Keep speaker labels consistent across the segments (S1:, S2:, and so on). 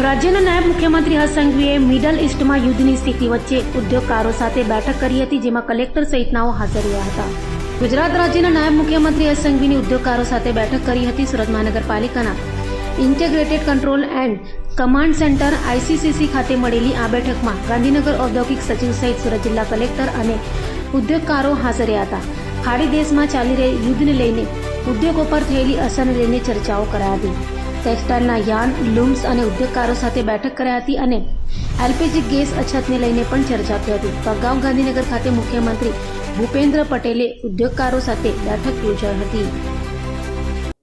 S1: રાજ્યના નાયબ મુખ્યમંત્રી હર્ષ સંઘવીએ મિડલ ઈસ્ટમાં યુદ્ધની સ્થિતિ વચ્ચે ઉદ્યોગકારો સાથે બેઠક કરી હતી, જેમાં કલેક્ટર સહિતનાઓ હાજર રહ્યા હતા. ગુજરાત રાજ્યના નાયબ મુખ્યમંત્રી હર્ષ સંઘવીની ઉદ્યોગકારો સાથે બેઠક કરી હતી. સુરત મહાનગરપાલિકાના integrated control and command centre ICCC ખાતે મળેલી આ બેઠકમાં ગાંધીનગર ઔદ્યોગિક સચિવ સહિત સુરત જિલ્લા કલેક્ટર અને ઉદ્યોગકારો હાજર રહ્યા હતા. ખાડી દેશમાં ચાલી રહેલ યુદ્ધને લઈને ઉદ્યોગો પર થયેલી અસરને લઈને ચર્ચાઓ કરાઈ હતી. ટેક્સટાઇલના યાર્ન, લૂમ્સ અને ઉદ્યોગકારો સાથે બેઠક કરાઈ હતી અને LPG ગેસ અછતને લઈને પણ ચર્ચા થઈ હતી. તો અગાઉ ગાંધીનગર ખાતે મુખ્યમંત્રી ભૂપેન્દ્ર પટેલે ઉદ્યોગકારો સાથે બેઠક યોજાઈ હતી.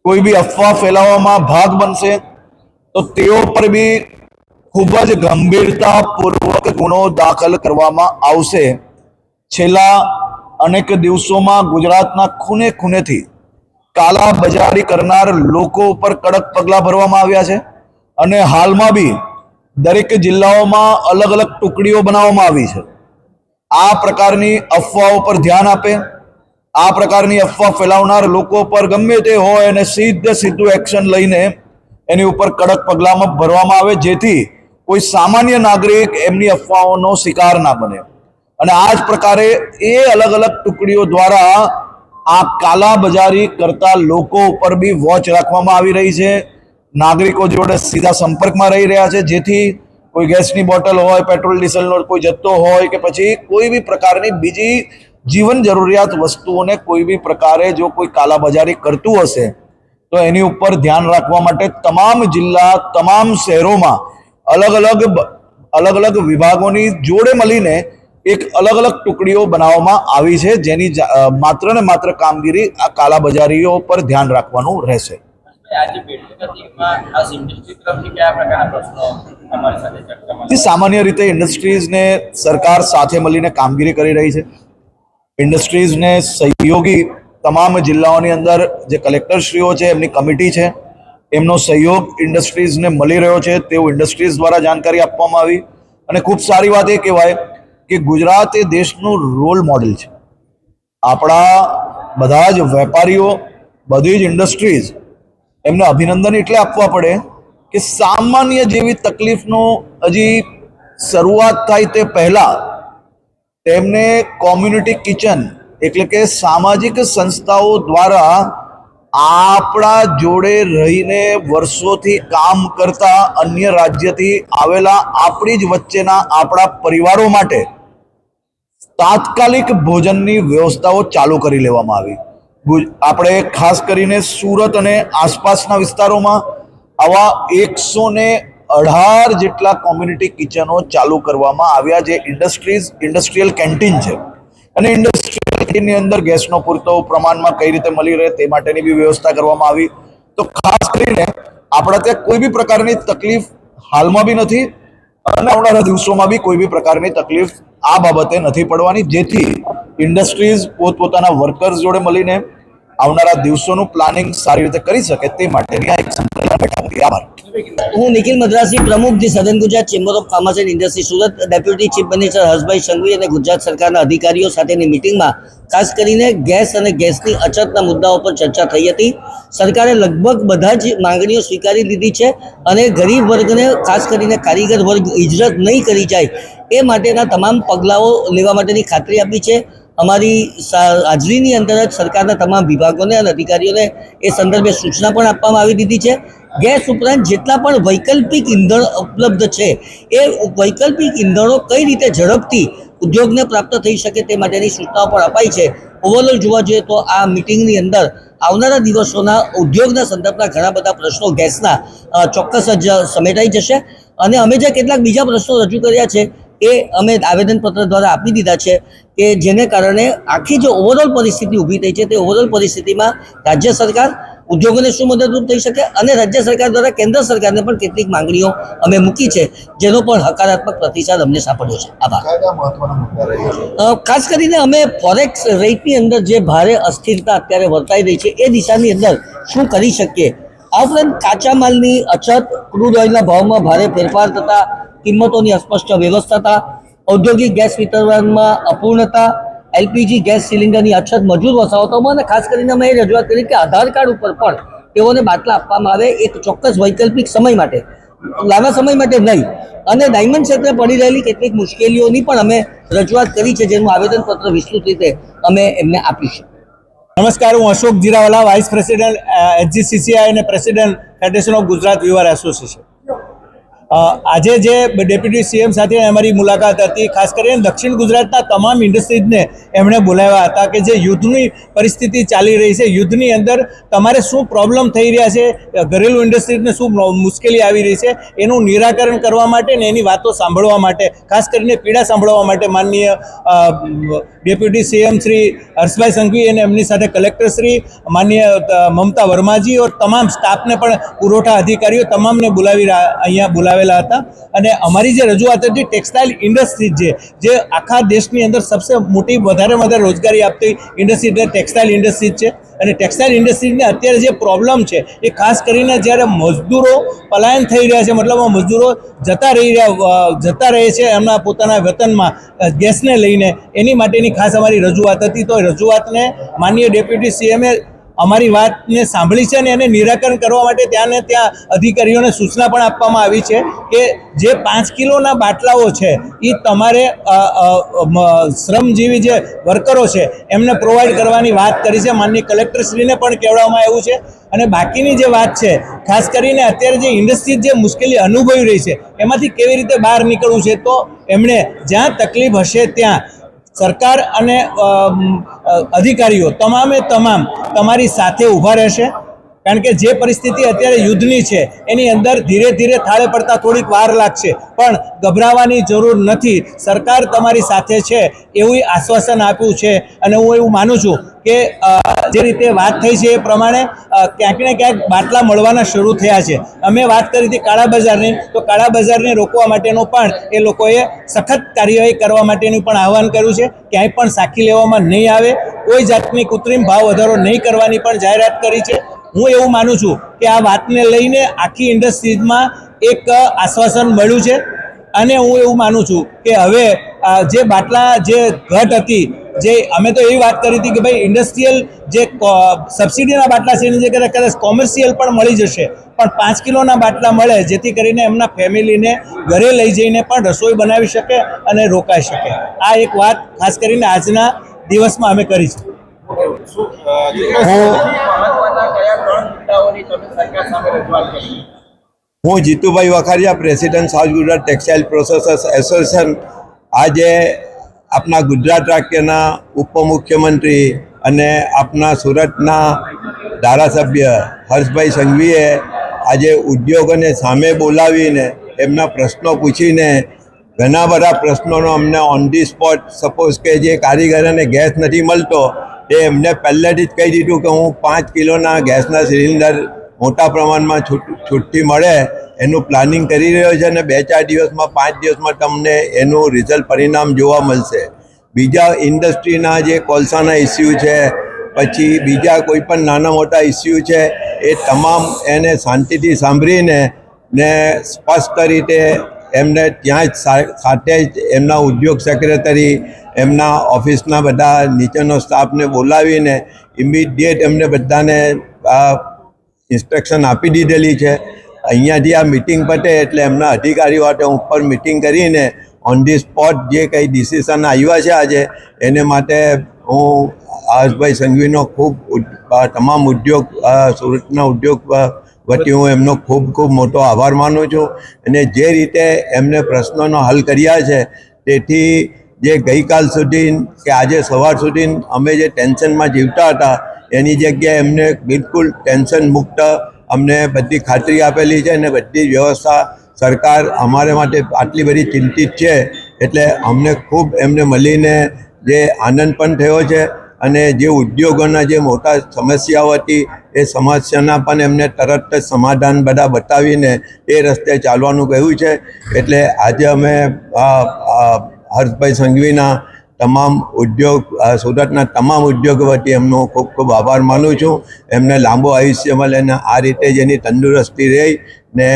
S2: કોઈ બી અફવા ફેલાવવામાં ભાગ બનશે તો તેઓ પર બી ખૂબ જ ગંભીરતાપૂર્વક ગુનો દાખલ કરવામાં આવશે. છેલ્લા અનેક દિવસોમાં ગુજરાતના ખૂણે ખૂણેથી કાલા બજારી કરનાર લોકો ઉપર કડક પગલાં ભરવામાં આવ્યા છે અને હાલમાં બી દરેક જિલ્લાઓમાં અલગ અલગ ટુકડીઓ બનાવવામાં આવી છે. આ પ્રકારની અફવાઓ પર ધ્યાન આપે, આ પ્રકારની અફવા ફેલાવનાર લોકો પર ગમે તે હોય અને સીધું એક્શન લઈને એની ઉપર કડક પગલાં ભરવામાં આવે, જેથી કોઈ સામાન્ય નાગરિક એમની અફવાઓનો શિકાર ના બને. અને આ જ પ્રકારે એ અલગ અલગ ટુકડીઓ દ્વારા આ કાલા બજારી કરતા લોકો ઉપર બી વોચ રાખવામાં આવી રહી છે. નાગરિકો જોડે સીધા સંપર્કમાં રહી રહ્યા છે, જેથી કોઈ ગેસની બોટલ હોય, પેટ્રોલ ડીઝલનો કોઈ જથ્થો હોય કે પછી કોઈ બી પ્રકારની બીજી જીવન જરૂરિયાત વસ્તુઓને કોઈ બી પ્રકારે જો કોઈ કાલાબજારી કરતું હશે તો એની ઉપર ધ્યાન રાખવા માટે તમામ જિલ્લા, તમામ શહેરોમાં અલગ અલગ વિભાગોની જોડે મળીને એક અલગ અલગ ટુકડીઓ બનાવવામાં આવી છે, જેની માત્ર ને માત્ર કામગીરી આ કાલાબજારીઓ પર ધ્યાન રાખવાનું રહેશે. સામાન્ય રીતે ઇન્ડસ્ટ્રીઝને સરકાર સાથે મળીને કામગીરી કરી રહી છે. ઇન્ડસ્ટ્રીઝને સહયોગી તમામ જિલ્લાઓની અંદર જે કલેક્ટરશ્રીઓ છે, એમની કમિટી છે, એમનો સહયોગ ઇન્ડસ્ટ્રીઝને મળી રહ્યો છે તેવું ઇન્ડસ્ટ્રીઝ દ્વારા જાણકારી આપવામાં આવી. અને ખૂબ સારી વાત એ કહેવાય કે ગુજરાત એ દેશનું રોલ મોડેલ છે. આપણા બધા જ વેપારીઓ, બધી જ ઇન્ડસ્ટ્રીઝ એમને અભિનંદન એટલે આપવા પડે કે સામાન્ય જેવી તકલીફનો હજી શરૂઆત થાય તે પહેલાં તેમને કોમ્યુનિટી કિચન એટલે કે સામાજિક સંસ્થાઓ દ્વારા આપણા જોડે રહીને વર્ષોથી કામ કરતા અન્ય રાજ્યથી આવેલા આપણી જ વચ્ચેના આપણા પરિવારો માટે તાત્કાલિક ભોજનની વ્યવસ્થાઓ ચાલુ કરી લેવામાં આવી. આપણે ખાસ કરીને સુરત અને આસપાસના વિસ્તારોમાં આવા 118 જેટલા કોમ્યુનિટી કિચનો ચાલુ કરવામાં આવ્યા, જે ઇન્ડસ્ટ્રીયલ કેન્ટીન છે. અને ઇન્ડસ્ટ્રીયલ કેન્ટીનની અંદર ગેસનો પૂરતો પ્રમાણમાં કઈ રીતે મળી રહે તે માટેની બી વ્યવસ્થા કરવામાં આવી. તો ખાસ કરીને આપણા ત્યાં કોઈ બી પ્રકારની તકલીફ હાલમાં બી નથી અને આવનારા દિવસોમાં બી કોઈ બી પ્રકારની તકલીફ આ બાબતે નથી પડવાની, જેથી ઇન્ડસ્ટ્રીઝ પોતપોતાના વર્કર્સ જોડે મળીને આવનારા દિવસોનું પ્લાનિંગ સારી રીતે કરી શકે તે માટેની આ એક સંકલ્પના બેઠક હતી. આભાર.
S3: હું નિખિલ મદ્રાસી, પ્રમુખ the southern Gujarat chamber of commerce and industry Surat, deputy chief minister Harshbhai Sanghavi અને ગુજરાત સરકારના અધિકારીઓ સાથેની મિટિંગમાં ખાસ કરીને ગેસ અને ગેસની અછતના મુદ્દાઓ પર ચર્ચા થઈ હતી. સરકારે લગભગ બધા જ માંગણીઓ સ્વીકારી લીધી છે અને ગરીબ વર્ગને, ખાસ કરીને કારીગર વર્ગ હિજરત નહીં કરી જાય એ માટેના તમામ પગલાઓ લેવા માટેની ખાતરી આપી છે. અમારી હાજરીની અંદર જ સરકારના તમામ વિભાગોને અને અધિકારીઓને એ સંદર્ભે સૂચના પણ આપવામાં આવી દીધી છે. ગેસ ઉપરાંત જેટલા પણ વૈકલ્પિક ઈંધણ ઉપલબ્ધ છે એ વૈકલ્પિક ઈંધણો કઈ રીતે ઝડપથી ઉદ્યોગને પ્રાપ્ત થઈ શકે તે માટેની સૂચનાઓ પણ અપાઈ છે. ઓવરઓલ જોવા જોઈએ તો આ મિટિંગની અંદર આવનારા દિવસોના ઉદ્યોગના સંદર્ભના ઘણા બધા પ્રશ્નો ગેસના ચોક્કસ જ સમેટાઈ જશે અને અમે જે કેટલાક બીજા પ્રશ્નો રજૂ કર્યા છે એ અમે આવેદનપત્ર દ્વારા આપી દીધા છે કે જેને કારણે આખી જે ઓવરઓલ પરિસ્થિતિ ઊભી થઈ છે તે ઓવરઓલ પરિસ્થિતિમાં રાજ્ય સરકાર ઉદ્યોગોને શું મદદરૂપ થઈ શકે અને રાજ્ય સરકાર દ્વારા કેન્દ્ર સરકારને પણ કેટલીક માંગણીઓ અમે મૂકી છે, જેનો પણ હકારાત્મક પ્રતિસાદ અમને સાંપડ્યો છે. આભાર. ખાસ કરીને અમે ફોરેક્સ રેટની અંદર જે ભારે અસ્થિરતા અત્યારે વર્તાઈ રહી છે એ દિશાની અંદર શું કરી શકીએ. આ ઉપરાંત કાચા માલની અછત, ક્રૂડ ઓઇલના ભાવમાં ભારે ફેરફાર થતા, કિંમતોની અસ્પષ્ટ વ્યવસ્થા, ઔદ્યોગિક ગેસ વિતરણમાં અપૂર્ણતા, LPG ગેસ સિલિન્ડરની અછત, મજૂર વસાવતોમાં અને ખાસ કરીને અમે એ રજૂઆત કરી કે આધાર કાર્ડ ઉપર પણ તેઓને બાટલા આપવામાં આવે એક ચોક્કસ વૈકલ્પિક સમય માટે. લાંબા સમય માટે નહીં, અને ડાયમંડ ક્ષેત્રે પડી રહેલી કેટલીક મુશ્કેલીઓની પણ અમે રજૂઆત કરી છે, જેનું આવેદનપત્ર વિસ્તૃત રીતે અમે એમને આપીશું.
S4: નમસ્કાર, હું અશોક જીરાવાલા, વાઇસ પ્રેસિડેન્ટ HGCCI અને president federation of Gujarat viewer association. આજે જે ડેપ્યુટી CM સાથે અમારી મુલાકાત હતી, ખાસ કરીને દક્ષિણ ગુજરાતના તમામ ઇન્ડસ્ટ્રીઝને એમણે બોલાવ્યા હતા કે જે યુદ્ધની પરિસ્થિતિ ચાલી રહી છે, યુદ્ધની અંદર તમારે શું પ્રોબ્લેમ થઈ રહ્યા છે, ઘરેલું ઇન્ડસ્ટ્રીઝને શું મુશ્કેલી આવી રહી છે, એનું નિરાકરણ કરવા માટે ને એની વાતો સાંભળવા માટે, ખાસ કરીને પીડા સાંભળવા માટે માનનીય ડેપ્યુટી CM શ્રી હર્ષભાઈ સંઘવી અને એમની સાથે કલેક્ટર શ્રી માનનીય મમતા વર્માજી ઓર તમામ સ્ટાફને પણ પુરવઠા અધિકારીઓ તમામને અહીંયા બોલાવેલા હતા. અને અમારી જે રજૂઆત હતી ટેક્સટાઇલ ઇન્ડસ્ટ્રી જે આખા દેશની અંદર સબસે મોટી વધારે રોજગારી આપતી ઇન્ડસ્ટ્રી એટલે ટેક્સટાઇલ ઇન્ડસ્ટ્રી છે. અને ટેક્સટાઇલ ઇન્ડસ્ટ્રીને અત્યારે જે પ્રોબ્લેમ છે એ ખાસ કરીને જ્યારે મજદૂરો પલાયન થઈ રહ્યા છે, મતલબ મજદૂરો જતા રહે છે એમના પોતાના વતનમાં ગેસને લઈને, એની માટેની ખાસ અમારી રજૂઆત હતી. તો રજૂઆતને માનનીય ડેપ્યુટી CMએ અમારી વાતને સાંભળી છે અને એને નિરાકરણ કરવા માટે ત્યાં અધિકારીઓને સૂચના પણ આપવામાં આવી છે કે જે 5 કિલોના બાટલાઓ છે એ તમારે શ્રમજીવી જે વર્કરો છે એમને પ્રોવાઈડ કરવાની વાત કરી છે. માનનીય કલેક્ટરશ્રીને પણ કહેવામાં આવ્યું છે. અને બાકીની જે વાત છે, ખાસ કરીને અત્યારે જે ઇન્ડસ્ટ્રી જે મુશ્કેલી અનુભવી રહી છે એમાંથી કેવી રીતે બહાર નીકળવું છે, તો એમણે જ્યાં તકલીફ હશે ત્યાં સરકાર અને અધિકારીઓ તમામે તમામ તમારી સાથે ઊભા રહેશે. કારણ કે જે પરિસ્થિતિ અત્યારે યુદ્ધની છે એની અંદર ધીરે ધીરે થાળે પડતા થોડીક વાર લાગશે, પણ ગભરાવાની જરૂર નથી. સરકાર તમારી સાથે છે એવું આશ્વાસન આપ્યું છે. અને હું એવું માનું છું કે જે રીતે વાત થઈ છે એ પ્રમાણે ક્યાંક ને ક્યાંક બાટલા મળવાના શરૂ થયા છે. અમે વાત કરી હતી કાળા બજારની, તો કાળા બજારને રોકવા માટેનું પણ એ લોકોએ સખત કાર્યવાહી કરવા માટેનું પણ આહવાન કર્યું છે. ક્યાંય પણ સાખી લેવામાં નહીં આવે, કોઈ જાતની કૃત્રિમ ભાવ વધારો નહીં કરવાની પણ જાહેરાત કરી છે. હું એવું માનું છું કે આ વાતને લઈને આખી ઇન્ડસ્ટ્રીઝમાં એક આશ્વાસન મળ્યું છે. અને હું એવું માનું છું કે હવે જે બાટલા જે ઘટ હતી, જે અમે તો એવી વાત કરી હતી કે ભાઈ ઇન્ડસ્ટ્રીયલ જે સબસિડીના બાટલા છે એની જગ્યાએ કદાચ કોમર્શિયલ પણ મળી જશે, પણ 5 કિલોના બાટલા મળે જેથી કરીને એમના ફેમિલીને ઘરે લઈ જઈને પણ રસોઈ બનાવી શકે અને રોકાઈ શકે. આ એક વાત ખાસ કરીને આજના દિવસમાં અમે કરી છે.
S5: હું Jitubhai Vakharia, president south Gujarat textile processors association. આજે આપણા ગુજરાત રાજ્યના ઉપમુખ્યમંત્રી અને આપણા સુરતના ધારાસભ્ય હર્ષભાઈ સંઘવીએ આજે ઉદ્યોગોને સામે બોલાવીને એમના પ્રશ્નો પૂછીને ઘણા બધા પ્રશ્નોનો અમને ઓન ધી સ્પોટ, સપોઝ કે જે કારીગરોને ગેસ નથી મળતો એ એમને પહેલેથી જ કહી દીધું કે હું 5 કિલોના ગેસના સિલિન્ડર મોટા પ્રમાણમાં છૂટથી મળે એનું પ્લાનિંગ કરી રહ્યો છે. અને 2-4 દિવસમાં 5 દિવસમાં તમને એનું રિઝલ્ટ પરિણામ જોવા મળશે. બીજા ઇન્ડસ્ટ્રીના જે કોલસાના ઇસ્યુ છે, પછી બીજા કોઈ પણ નાના મોટા ઇસ્યુ છે, એ તમામ એને શાંતિથી સાંભળીને ને સ્પષ્ટ રીતે એમને ત્યાં જ સાથે જ એમના ઉદ્યોગ સેક્રેટરી, એમના ઓફિસના બધા નીચેનો સ્ટાફને બોલાવીને ઇમિડિયેટ એમને બધાને ઇન્સ્ટ્રક્શન આપી દીધેલી છે. અહીંયાથી આ મિટિંગ પતે એટલે એમના અધિકારીઓ માટે ઉપર મિટિંગ કરીને ઓન ધી સ્પોટ જે કંઈ ડિસિઝન આવ્યા છે આજે એને માટે હું હર્ષભાઈ સંઘવીનો ખૂબ તમામ ઉદ્યોગ સુરતના ઉદ્યોગ વતી હું એમનો ખૂબ મોટો આભાર માનું છું. અને જે રીતે એમને પ્રશ્નોનો હલ કર્યા છે તેથી જે ગઈકાલ સુધી કે આજે સવાર સુધી અમે જે ટેન્શનમાં જીવતા હતા એની જગ્યાએ એમને બિલકુલ ટેન્શન મુક્ત અમને બધી ખાતરી આપેલી છે. અને બધી વ્યવસ્થા સરકાર અમારે માટે આટલી બધી ચિંતિત છે એટલે અમને ખૂબ એમને મળીને જે આનંદ પણ થયો છે. અને જે ઉદ્યોગોના જે મોટા સમસ્યાઓ હતી એ સમસ્યાના પણ એમને તરત જ સમાધાન બધા બતાવીને એ રસ્તે ચાલવાનું કહ્યું છે. એટલે આજે અમે હર્ષભાઈ સંઘવીના તમામ ઉદ્યોગ સુરતના તમામ ઉદ્યોગો વતી એમનો ખૂબ આભાર માનું છું. એમને લાંબુ આયુષ્ય મળે ને આ રીતે જ એની તંદુરસ્તી રહી ને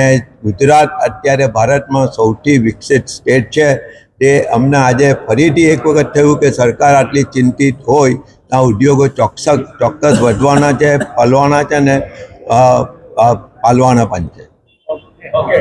S5: ગુજરાત અત્યારે ભારતમાં સૌથી વિકસિત સ્ટેટ છે. તે અમને આજે ફરીથી એક વખત થયું કે સરકાર આટલી ચિંતિત હોય આ ઉદ્યોગો ચોક્કસ વધવાના છે, ફલવાના છે ને પાલવાના પણ છે.
S6: ઓકે